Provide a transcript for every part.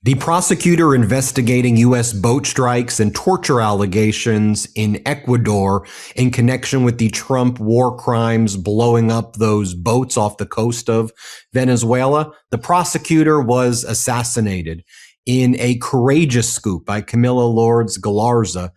The prosecutor investigating U.S. boat strikes and torture allegations in Ecuador in connection with the Trump war crimes blowing up those boats off the coast of Venezuela. The prosecutor was assassinated in a courageous scoop by Camilla Lourdes Galarza.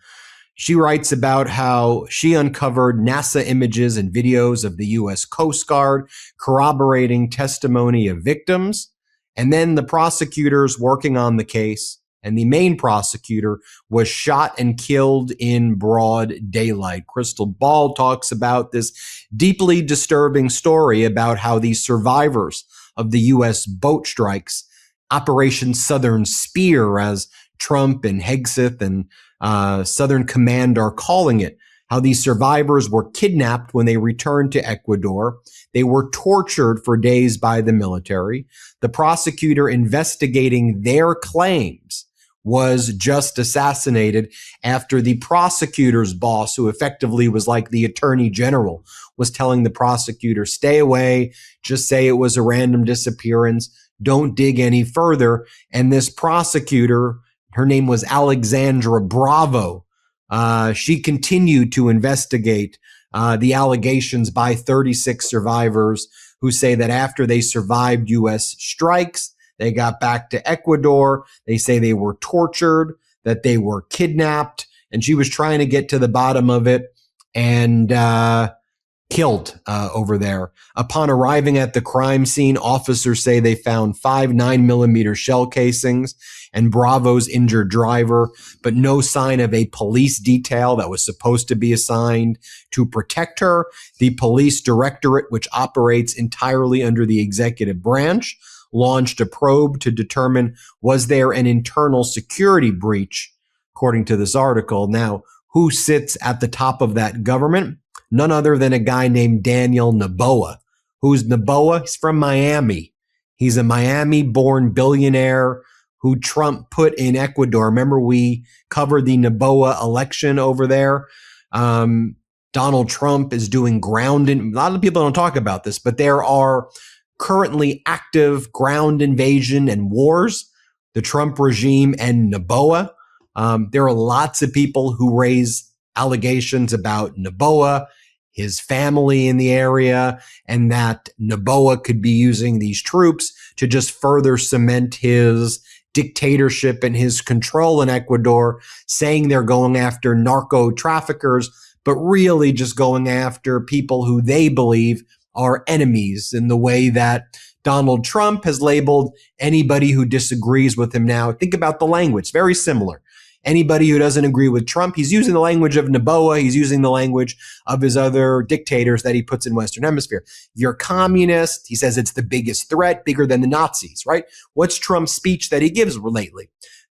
She writes about how she uncovered NASA images and videos of the U.S. Coast Guard corroborating testimony of victims. And then the prosecutors working on the case and the main prosecutor was shot and killed in broad daylight. Crystal Ball talks about this deeply disturbing story about how the survivors of the U.S. boat strikes, Operation Southern Spear, as Trump and Hegseth and Southern Command are calling it, how these survivors were kidnapped when they returned to Ecuador. They were tortured for days by the military. The prosecutor investigating their claims was just assassinated after the prosecutor's boss, who effectively was like the attorney general, was telling the prosecutor, stay away, just say it was a random disappearance, don't dig any further. And this prosecutor, her name was Alexandra Bravo, she continued to investigate the allegations by 36 survivors who say that after they survived U.S. strikes, they got back to Ecuador. They say they were tortured, that they were kidnapped, and she was trying to get to the bottom of it and killed over there. Upon arriving at the crime scene, officers say they found 5 9mm shell casings and Bravo's injured driver, but no sign of a police detail that was supposed to be assigned to protect her. The police directorate, which operates entirely under the executive branch, launched a probe to determine, was there an internal security breach, according to this article. Now, who sits at the top of that government? None other than a guy named Daniel Noboa. Who's Noboa? He's from Miami. He's a Miami-born billionaire who Trump put in Ecuador. Remember, we covered the Noboa election over there. Donald Trump is doing ground in. A lot of people don't talk about this, but there are currently active ground invasion and wars. The Trump regime and Noboa. There are lots of people who raise allegations about Noboa, his family in the area, and that Noboa could be using these troops to just further cement his dictatorship and his control in Ecuador, saying they're going after narco traffickers, but really just going after people who they believe are enemies, in the way that Donald Trump has labeled anybody who disagrees with him now. Think about the language, very similar. Anybody who doesn't agree with Trump, he's using the language of Noboa. He's using the language of his other dictators that he puts in Western Hemisphere. You're communist. He says it's the biggest threat, bigger than the Nazis, right? What's Trump's speech that he gives lately?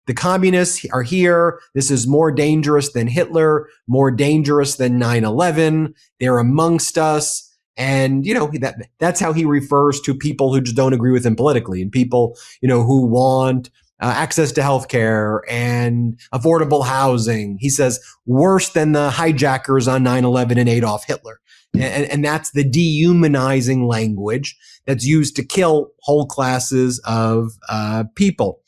The communists are here. This is more dangerous than Hitler, more dangerous than 9/11. They're amongst us. And, that's how he refers to people who just don't agree with him politically, and people, who want access to healthcare and affordable housing. He says worse than the hijackers on 9/11 and Adolf Hitler. And that's the dehumanizing language that's used to kill whole classes of people.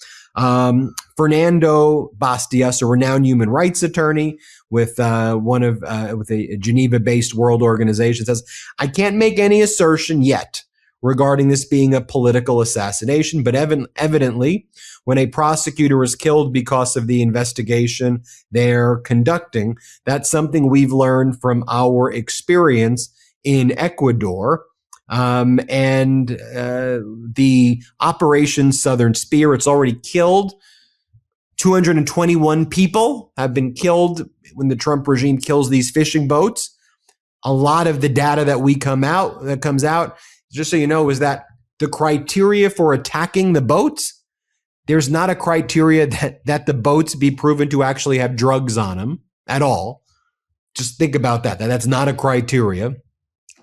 Fernando Bastias, a renowned human rights attorney with with a Geneva-based world organization, says, I can't make any assertion yet regarding this being a political assassination, but evidently, when a prosecutor is killed because of the investigation they're conducting, that's something we've learned from our experience in Ecuador. The Operation Southern Spear, it's already killed 221 people have been killed when the Trump regime kills these fishing boats. A lot of the data that comes out, just so you know, is that the criteria for attacking the boats, there's not a criteria that the boats be proven to actually have drugs on them at all. Just think about that. That's not a criteria.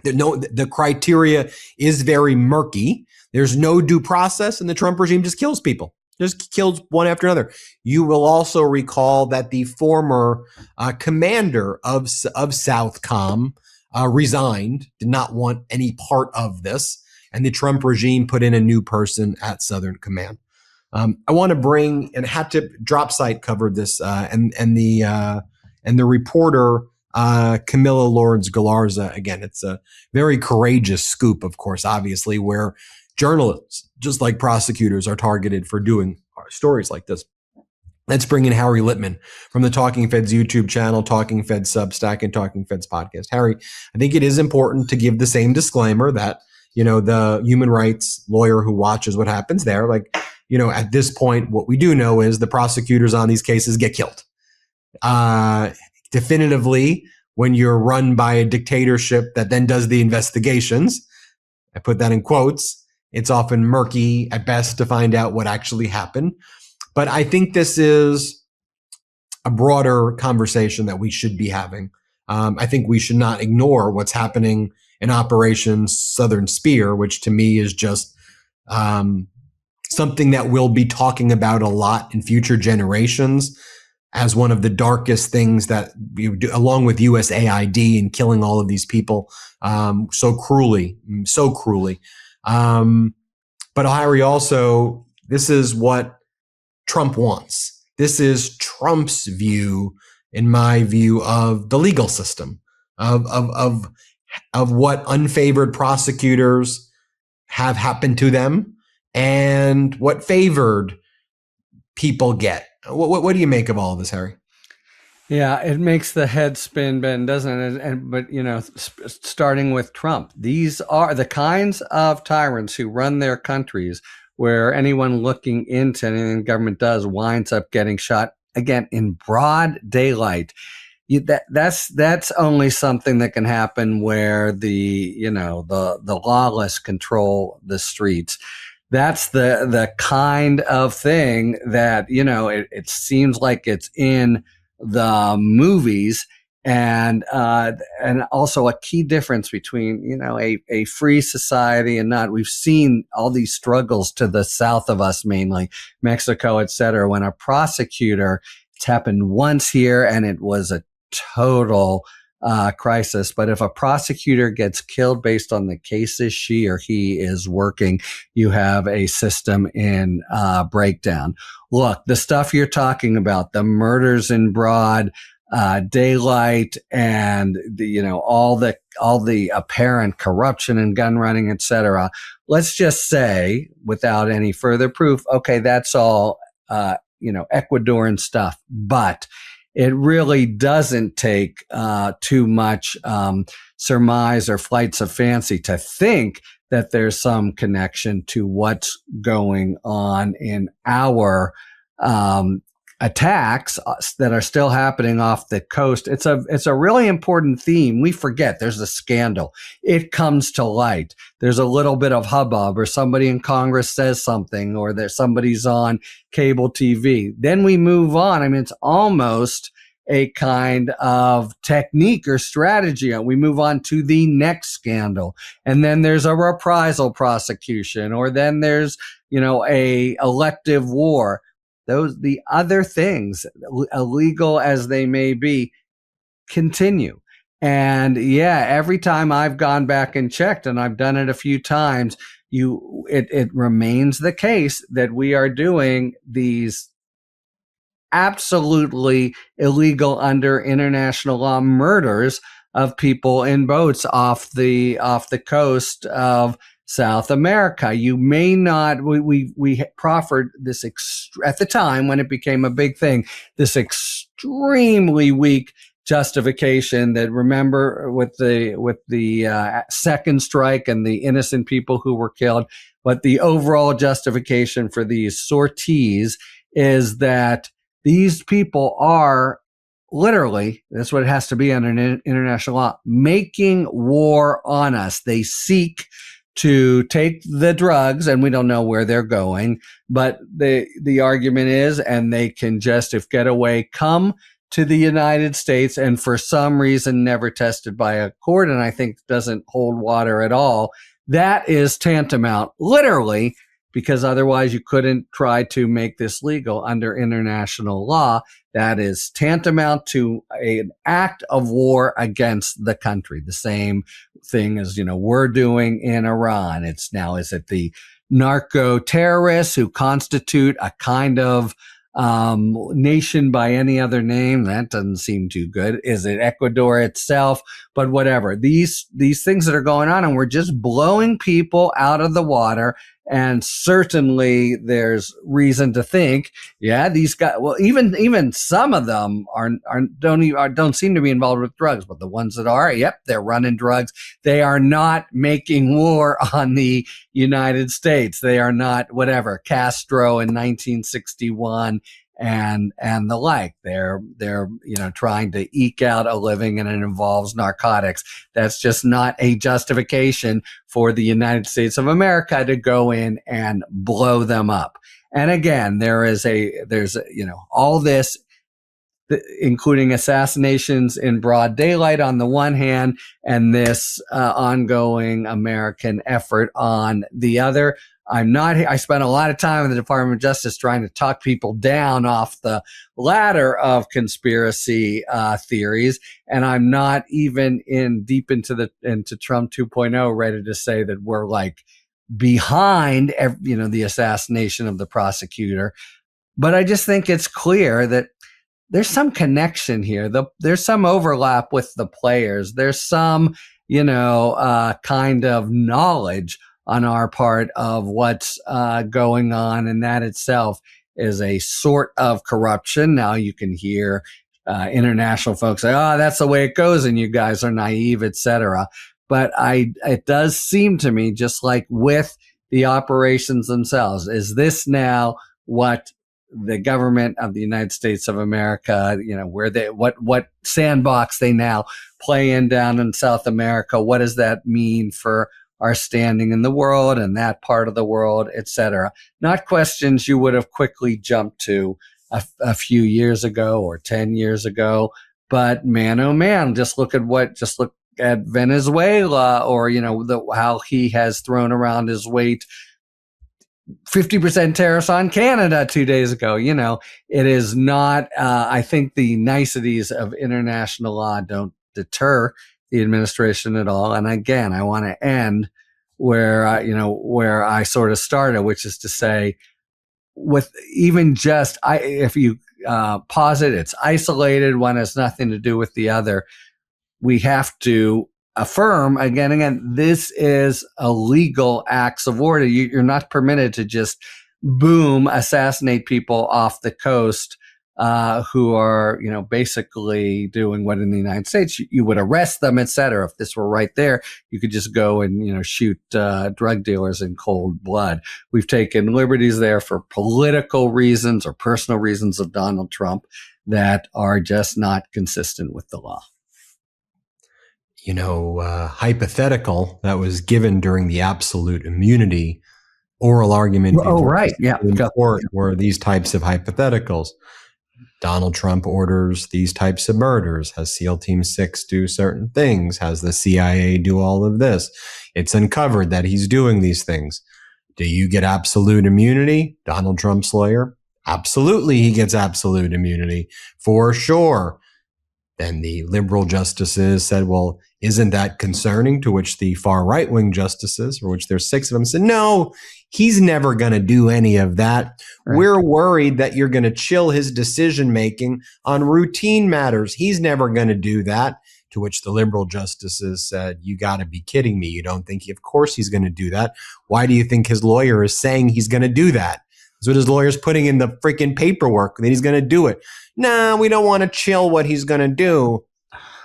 The criteria is very murky. There's no due process, and the Trump regime just kills people. Just kills one after another. You will also recall that the former commander of Southcom resigned, did not want any part of this, and the Trump regime put in a new person at Southern Command. I want to bring, and Hat Tip Drop Site covered this, and the reporter Camilla Lawrence Galarza. Again, it's a very courageous scoop, of course, obviously, where journalists, just like prosecutors, are targeted for doing stories like this. Let's bring in Harry Litman from the Talking Feds YouTube channel, Talking Feds Substack, and Talking Feds podcast. Harry, I think it is important to give the same disclaimer that, the human rights lawyer who watches what happens there, like, at this point, what we do know is the prosecutors on these cases get killed. Definitively, when you're run by a dictatorship that then does the investigations, I put that in quotes, it's often murky at best to find out what actually happened. But I think this is a broader conversation that we should be having. I think we should not ignore what's happening in Operation Southern Spear, which to me is just something that we'll be talking about a lot in future generations as one of the darkest things that you do, along with USAID and killing all of these people so cruelly. But Harry, also, this is what Trump wants. This is Trump's view, in my view, of the legal system, of what unfavored prosecutors have happened to them and what favored people get. What do you make of all of this, Harry? Yeah, it makes the head spin, Ben, doesn't it? But starting with Trump, these are the kinds of tyrants who run their countries where anyone looking into anything the government does winds up getting shot, again, in broad daylight. That's only something that can happen where the lawless control the streets. That's the kind of thing that, it seems like it's in the movies, and also a key difference between, a free society and not. We've seen all these struggles to the south of us, mainly Mexico, et cetera, when a prosecutor, it's happened once here and it was a total crisis. But if a prosecutor gets killed based on the cases she or he is working, you have a system in breakdown. Look, the stuff you're talking about, the murders in broad daylight, and all the apparent corruption and gun running, etc. Let's just say, without any further proof, okay, that's all Ecuadorian stuff, but it really doesn't take too much surmise or flights of fancy to think that there's some connection to what's going on in our attacks that are still happening off the coast. It's a really important theme. We forget there's a scandal. It comes to light. There's a little bit of hubbub, or somebody in Congress says something, or there's somebody's on cable TV. Then we move on. I mean, it's almost a kind of technique or strategy. We move on to the next scandal. And then there's a reprisal prosecution, or then there's, a elective war. The other things, illegal as they may be, continue. And yeah, every time I've gone back and checked, and I've done it a few times, it remains the case that we are doing these absolutely illegal under international law murders of people in boats off the coast of South America. You may not, we proffered this at the time when it became a big thing, this extremely weak justification that, remember, with the second strike and the innocent people who were killed, but the overall justification for these sorties is that these people are literally, that's what it has to be under international law, making war on us. They seek to take the drugs, and we don't know where they're going, but the argument is, and they can just, if get away, come to the United States, and for some reason never tested by a court, and I think doesn't hold water at all. That is tantamount, literally, because otherwise you couldn't try to make this legal under international law. That is tantamount to an act of war against the country. The same thing as, we're doing in Iran. It's now, is it the narco terrorists who constitute a kind of nation by any other name. That doesn't seem too good. Is it Ecuador itself? But whatever. These things that are going on, and we're just blowing people out of the water. And certainly there's reason to think, yeah, these guys, well, even some of them don't seem to be involved with drugs, but the ones that are, yep, they're running drugs. They are not making war on the United States. They are not whatever, Castro in 1961 and the like. They're trying to eke out a living, and it involves narcotics. That's just not a justification for the United States of America to go in and blow them up. And again, there's all this, including assassinations in broad daylight on the one hand, and this ongoing American effort on the other. I spent a lot of time in the Department of Justice trying to talk people down off the ladder of conspiracy theories, and I'm not even deep into Trump 2.0 ready to say that we're like behind the assassination of the prosecutor. But I just think it's clear that there's some connection here. There's some overlap with the players. There's some kind of knowledge on our part of what's going on, and that itself is a sort of corruption. Now you can hear international folks say, "Oh, that's the way it goes, and you guys are naive," etc. But it does seem to me, just like with the operations themselves, is this now what the government of the United States of America, where what sandbox they now play in down in South America? What does that mean for our standing in the world and that part of the world, etc.? Not questions you would have quickly jumped to a few years ago or 10 years ago, but man, oh man, just look at Venezuela, or how he has thrown around his weight. 50% tariffs on Canada 2 days ago. It is not, I think the niceties of international law don't deter the administration at all. And again, I want to end where I sort of started, which is to say, with even just, if you posit it's isolated, one has nothing to do with the other, we have to affirm again, this is illegal acts of war. You're not permitted to just assassinate people off the coast who are, basically doing what in the United States you would arrest them, etc. If this were right there, you could just go and, shoot drug dealers in cold blood. We've taken liberties there for political reasons or personal reasons of Donald Trump that are just not consistent with the law. Hypothetical that was given during the absolute immunity oral argument in court were these types of hypotheticals. Donald Trump orders these types of murders, has SEAL Team 6 do certain things, has the CIA do all of this. It's uncovered that he's doing these things. Do you get absolute immunity? Donald Trump's lawyer? Absolutely, he gets absolute immunity, for sure. Then the liberal justices said, well, isn't that concerning? To which the far right-wing justices, for which there's 6 of them, said, no, he's never going to do any of that. Right. We're worried that you're going to chill his decision-making on routine matters. He's never going to do that. To which the liberal justices said, you got to be kidding me. You don't think of course he's going to do that. Why do you think his lawyer is saying he's going to do that? That's what his lawyer's putting in the freaking paperwork, that he's going to do it. No, we don't want to chill what he's going to do.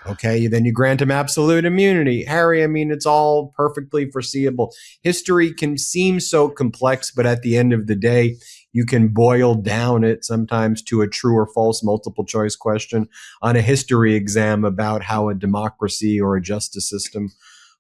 Okay, then you grant him absolute immunity. Harry, it's all perfectly foreseeable. History can seem so complex, but at the end of the day, you can boil down it sometimes to a true or false multiple choice question on a history exam about how a democracy or a justice system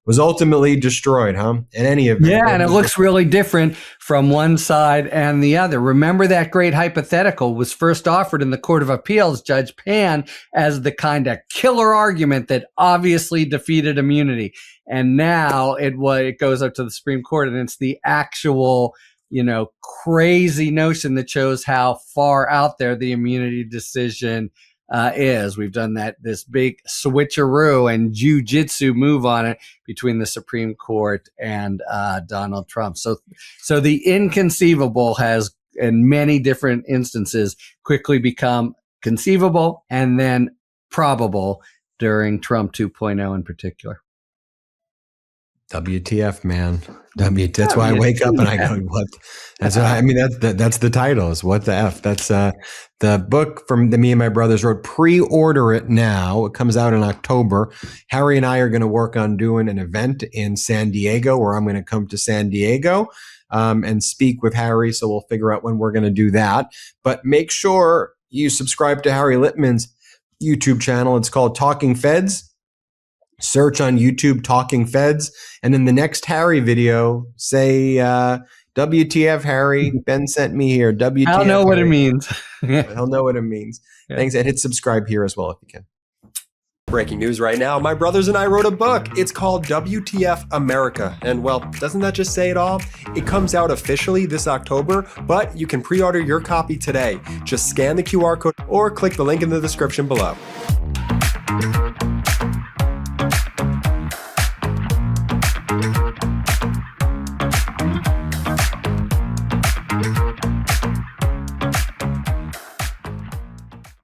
was ultimately destroyed, in any event. Yeah, and it looks really different from one side and the other. Remember that great hypothetical was first offered in the Court of Appeals, Judge Pan, as the kind of killer argument that obviously defeated immunity. And now it goes up to the Supreme Court, and it's the actual, crazy notion that shows how far out there the immunity decision is. We've done this big switcheroo and jujitsu move on it between the Supreme Court and Donald Trump. So the inconceivable has, in many different instances, quickly become conceivable and then probable during Trump 2.0 in particular. WTF, man. That's why I wake up and I go, what? That's what I mean. That's the title, is What the F. That's the book from me and my brothers wrote. Pre-order it now. It comes out in October. Harry and I are going to work on doing an event in San Diego, where I'm going to come to San Diego and speak with Harry. So we'll figure out when we're going to do that. But make sure you subscribe to Harry Litman's YouTube channel. It's called Talking Feds. Search on YouTube Talking Feds, and in the next Harry video, say WTF Harry, Ben sent me here. WTF I'll know what it means. He'll know what it means. Yeah. Thanks, and hit subscribe here as well if you can. Breaking news right now, my brothers and I wrote a book. It's called WTF America. And well, doesn't that just say it all? It comes out officially this October, but you can pre-order your copy today. Just scan the QR code or click the link in the description below.